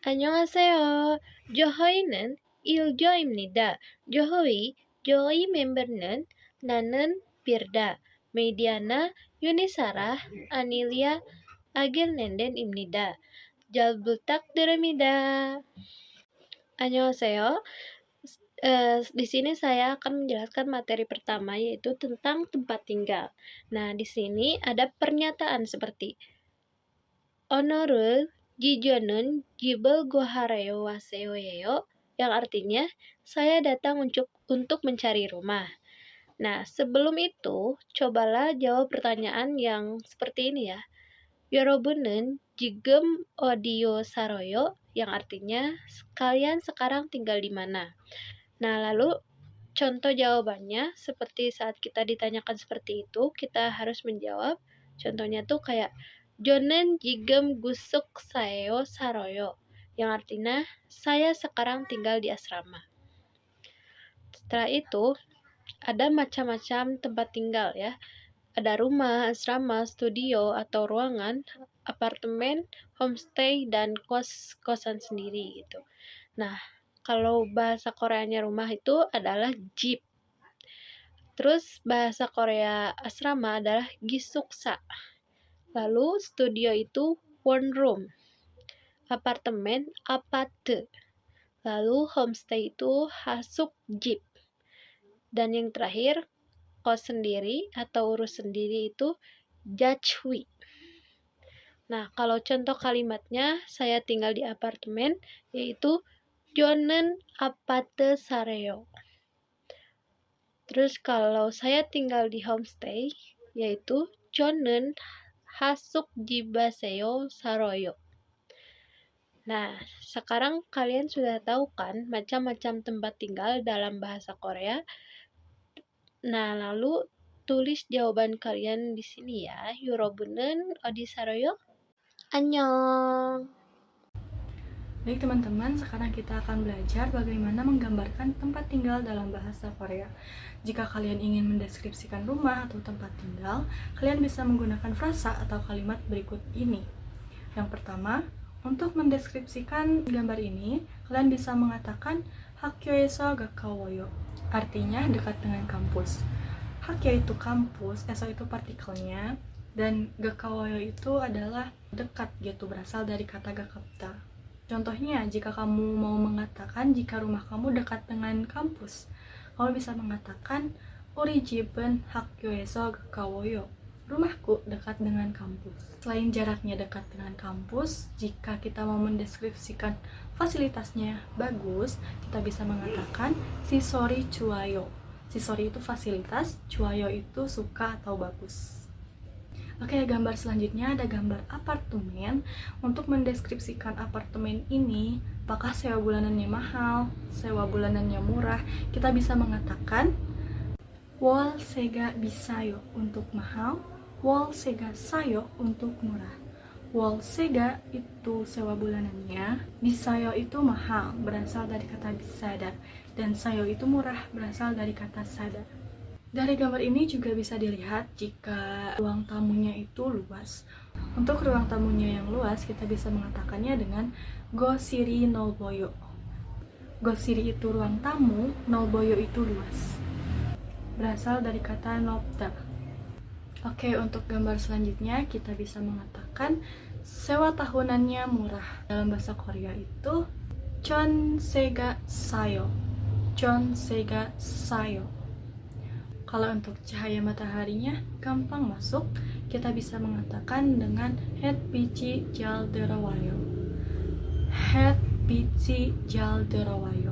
안녕하세요. 저희는 일조입니다. 저희 멤버는 나는 Firda, Mediana, Yunisara, Anelia, Agil Nenden입니다. 잘 부탁드립니다. 안녕하세요. Di sini saya akan menjelaskan materi pertama yaitu tentang tempat tinggal. Nah, di sini ada pernyataan seperti Onoru Jijonun Jibel Gohareo Waseoyeyo yang artinya saya datang untuk mencari rumah. Nah, sebelum itu, cobalah jawab pertanyaan yang seperti ini ya. Yorobunun Jigem Odio Saroyo yang artinya kalian sekarang tinggal di mana? Nah, lalu contoh jawabannya seperti saat kita ditanyakan seperti itu, kita harus menjawab. Contohnya tuh kayak Jonen jigem gusuk sayo saroyo, yang artinya saya sekarang tinggal di asrama. Setelah itu, ada macam-macam tempat tinggal ya. Ada rumah, asrama, studio, atau ruangan, apartemen, homestay, dan kos-kosan sendiri gitu. Nah, kalau bahasa Koreanya rumah itu adalah jeep. Terus bahasa Korea asrama adalah gisuksa. Lalu studio itu one room. Apartemen apate. Lalu homestay itu hasuk jeep. Dan yang terakhir kos sendiri atau urus sendiri itu jachwi. Nah, kalau contoh kalimatnya saya tinggal di apartemen yaitu jonen apate sareo. Terus kalau saya tinggal di homestay, yaitu Jonen Hasuk Jibaseo Saroyo. Nah, sekarang kalian sudah tahu kan macam-macam tempat tinggal dalam bahasa Korea. Nah, lalu tulis jawaban kalian di sini ya. Yorobunen Odi Saroyo. Annyeong. Baik teman-teman, sekarang kita akan belajar bagaimana menggambarkan tempat tinggal dalam bahasa Korea. Jika kalian ingin mendeskripsikan rumah atau tempat tinggal, kalian bisa menggunakan frasa atau kalimat berikut ini. Yang pertama, untuk mendeskripsikan gambar ini, kalian bisa mengatakan Hakyoeso gakawoyo, artinya dekat dengan kampus. Hakyo itu kampus, eso itu partikelnya, dan gakawoyo itu adalah dekat gitu, berasal dari kata gakapta. Contohnya, jika kamu mau mengatakan jika rumah kamu dekat dengan kampus, kamu bisa mengatakan Uri jiben hakyoeso gakawoyo. Rumahku dekat dengan kampus. Selain jaraknya dekat dengan kampus, jika kita mau mendeskripsikan fasilitasnya bagus, kita bisa mengatakan sisori cuayo. Sisori itu fasilitas, cuayo itu suka atau bagus. Oke, gambar selanjutnya ada gambar apartemen. Untuk mendeskripsikan apartemen ini, apakah sewa bulanannya mahal, sewa bulanannya murah, kita bisa mengatakan wol sega bisayo untuk mahal, wol sega sayo untuk murah. Wol sega itu sewa bulanannya, bisayo itu mahal, berasal dari kata bisada, dan sayo itu murah, berasal dari kata sada. Dari gambar ini juga bisa dilihat jika ruang tamunya itu luas. Untuk ruang tamunya yang luas, kita bisa mengatakannya dengan gosiri nolboyo. Gosiri itu ruang tamu, nolboyo itu luas. Berasal dari kata nopda. Oke, untuk gambar selanjutnya kita bisa mengatakan sewa tahunannya murah. Dalam bahasa Korea itu chon sega sayo. Chon sega sayo. Kalau untuk cahaya mataharinya gampang masuk, kita bisa mengatakan dengan 햇빛이 잘 들어와요. 햇빛이 잘 들어와요.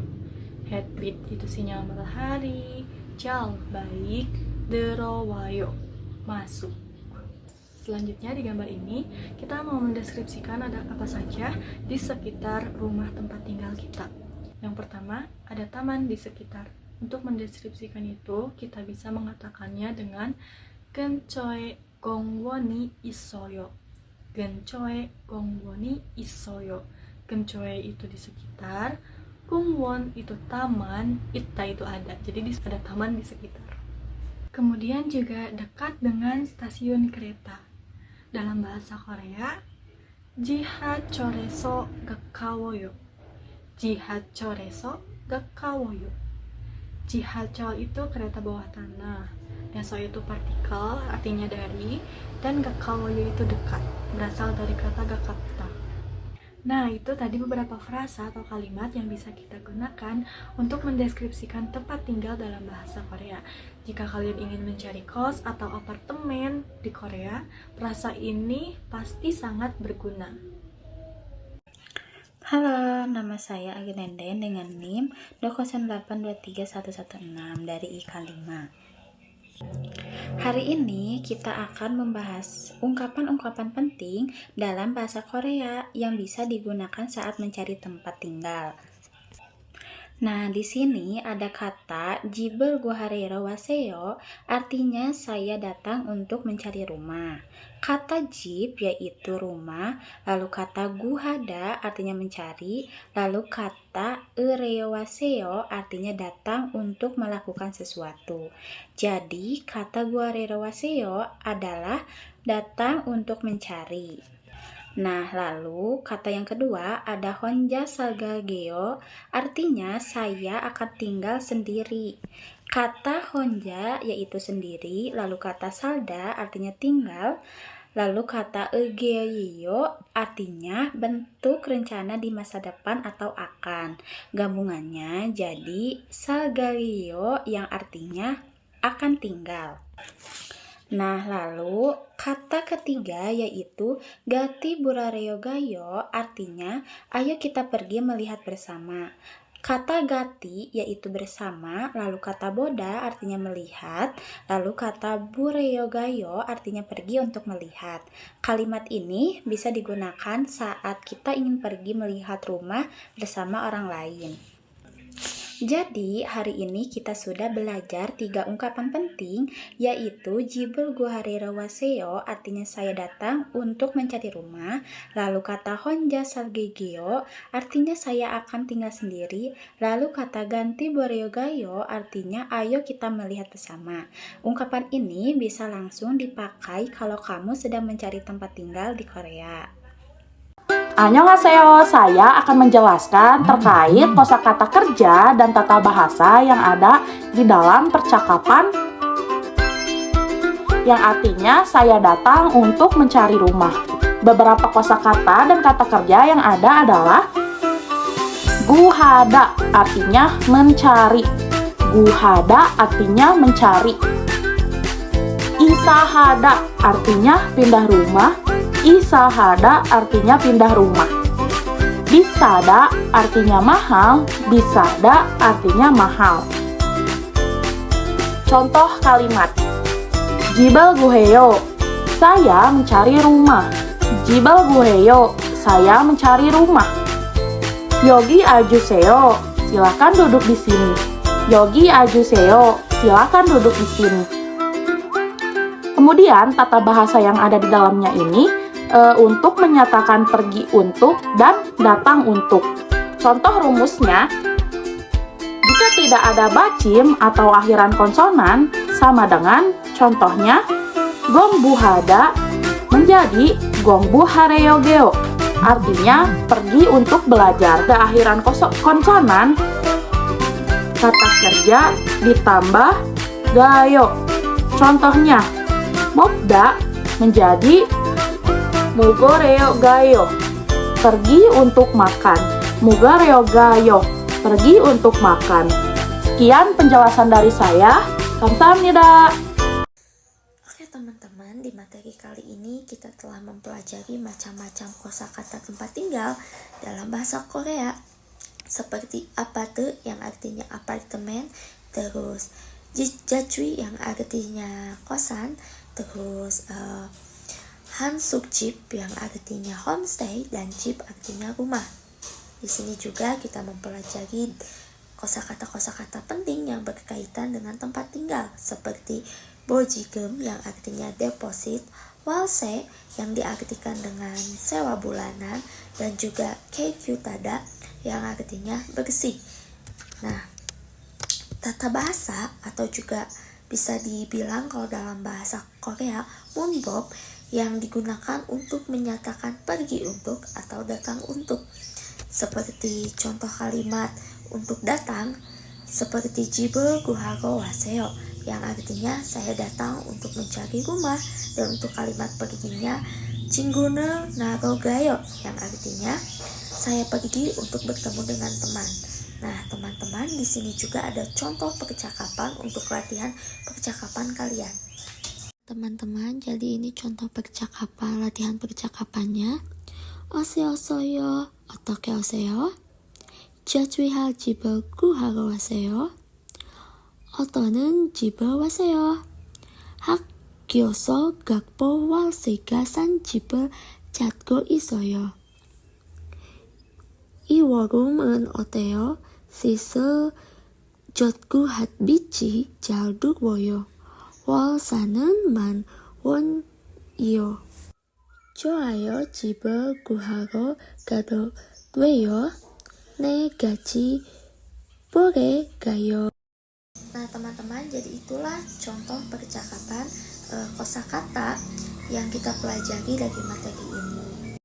햇빛 itu sinyal matahari, 잘 baik, 들어와요 masuk. Selanjutnya di gambar ini kita mau mendeskripsikan ada apa saja di sekitar rumah tempat tinggal kita. Yang pertama, ada taman di sekitar. Untuk mendeskripsikan itu, kita bisa mengatakannya dengan 근처에 공원이 있어요. 근처에 공원이 있어요. 근처에 itu di sekitar, 공원 itu taman, ita itu ada. Jadi ada taman di sekitar. Kemudian juga dekat dengan stasiun kereta. Dalam bahasa Korea, 지하철에서 가까워요. 지하철에서 가까워요. 지하철 itu kereta bawah tanah. Eso itu partikel, artinya dari, dan gakkawyo itu dekat, berasal dari kata gakkata. Nah, itu tadi beberapa frasa atau kalimat yang bisa kita gunakan untuk mendeskripsikan tempat tinggal dalam bahasa Korea. Jika kalian ingin mencari kos atau apartemen di Korea, frasa ini pasti sangat berguna. Halo, nama saya Agi Nenden dengan NIM 208231116 dari IK5. Hari ini kita akan membahas ungkapan-ungkapan penting dalam bahasa Korea yang bisa digunakan saat mencari tempat tinggal. Nah, di sini ada kata jibel guharero waseo, artinya saya datang untuk mencari rumah. Kata jib yaitu rumah, lalu kata guhada artinya mencari, lalu kata eureo waseo artinya datang untuk melakukan sesuatu. Jadi, kata guharero waseo adalah datang untuk mencari. Nah, lalu kata yang kedua ada honja salgageo, artinya saya akan tinggal sendiri. Kata honja yaitu sendiri, lalu kata salda artinya tinggal, lalu kata egeyo artinya bentuk rencana di masa depan atau akan. Gabungannya jadi salgageo yang artinya akan tinggal. Nah, lalu kata ketiga yaitu gati burareo gayo, artinya ayo kita pergi melihat bersama. Kata gati yaitu bersama, lalu kata boda artinya melihat, lalu kata bureo gayo artinya pergi untuk melihat. Kalimat ini bisa digunakan saat kita ingin pergi melihat rumah bersama orang lain. Jadi, hari ini kita sudah belajar 3 ungkapan penting, yaitu jibul guharero waseo, artinya saya datang untuk mencari rumah, lalu kata honja salgegeo, artinya saya akan tinggal sendiri, lalu kata ganti boreo gayo, artinya ayo kita melihat bersama. Ungkapan ini bisa langsung dipakai kalau kamu sedang mencari tempat tinggal di Korea. Annyeonghaseyo, saya akan menjelaskan terkait kosakata kerja dan tata bahasa yang ada di dalam percakapan yang artinya saya datang untuk mencari rumah. Beberapa kosakata dan kata kerja yang ada adalah guhada, artinya mencari. Guhada artinya mencari. Isahada artinya pindah rumah. Isahada artinya pindah rumah. Bisada artinya mahal. Bisada artinya mahal. Contoh kalimat: Jibal guheyo, saya mencari rumah. Jibal guheyo, saya mencari rumah. Yogi ajuseo, silakan duduk di sini. Yogi ajuseo, silakan duduk di sini. Kemudian tata bahasa yang ada di dalamnya ini untuk menyatakan pergi untuk dan datang untuk. Contoh rumusnya, jika tidak ada bacim atau akhiran konsonan sama dengan contohnya gongbu hada menjadi gongbu hareyogeo, artinya pergi untuk belajar. Ada akhiran konsonan kata kerja ditambah gayo. Contohnya mobda menjadi mugoreo gayo, pergi untuk makan. Mugoreo gayo, pergi untuk makan. Sekian penjelasan dari saya. Kamsahamnida. Oke teman-teman, di materi kali ini kita telah mempelajari macam-macam kosakata tempat tinggal dalam bahasa Korea. Seperti apate yang artinya apartemen, terus jajui yang artinya kosan, terus hansuk-jip yang artinya homestay, dan jip artinya rumah. Di sini juga kita mempelajari kosakata-kosakata penting yang berkaitan dengan tempat tinggal, seperti bojigem yang artinya deposit, walse yang diartikan dengan sewa bulanan, dan juga keikyutada yang artinya bersih. Nah, tata bahasa atau juga bisa dibilang kalau dalam bahasa Korea munbob yang digunakan untuk menyatakan pergi untuk atau datang untuk. Seperti contoh kalimat untuk datang, seperti jibul guhago waseo, yang artinya saya datang untuk mencari rumah, dan untuk kalimat perginya jinggune nagogayo, yang artinya saya pergi untuk bertemu dengan teman. Nah, teman-teman, di sini juga ada contoh percakapan untuk latihan percakapan kalian. Teman-teman, jadi ini contoh percakapan, latihan percakapannya. Oseosoyo, 어떻게 오세요? 저주할 집을 구하러 왔어요. 어떠는 집에 왔어요. 학교에서 각보 월세가 싼 집을 찾고 있어요. 이 월급은 어때요? 시세 좋고 햇빛이 잘 들어요. 월세는 10,000원이요. 좋아요. 집을 구하러 가도 돼요? 네, 같이 boleh 가요. Nah, teman-teman, jadi itulah contoh percakapan kosakata yang kita pelajari dari materi ini.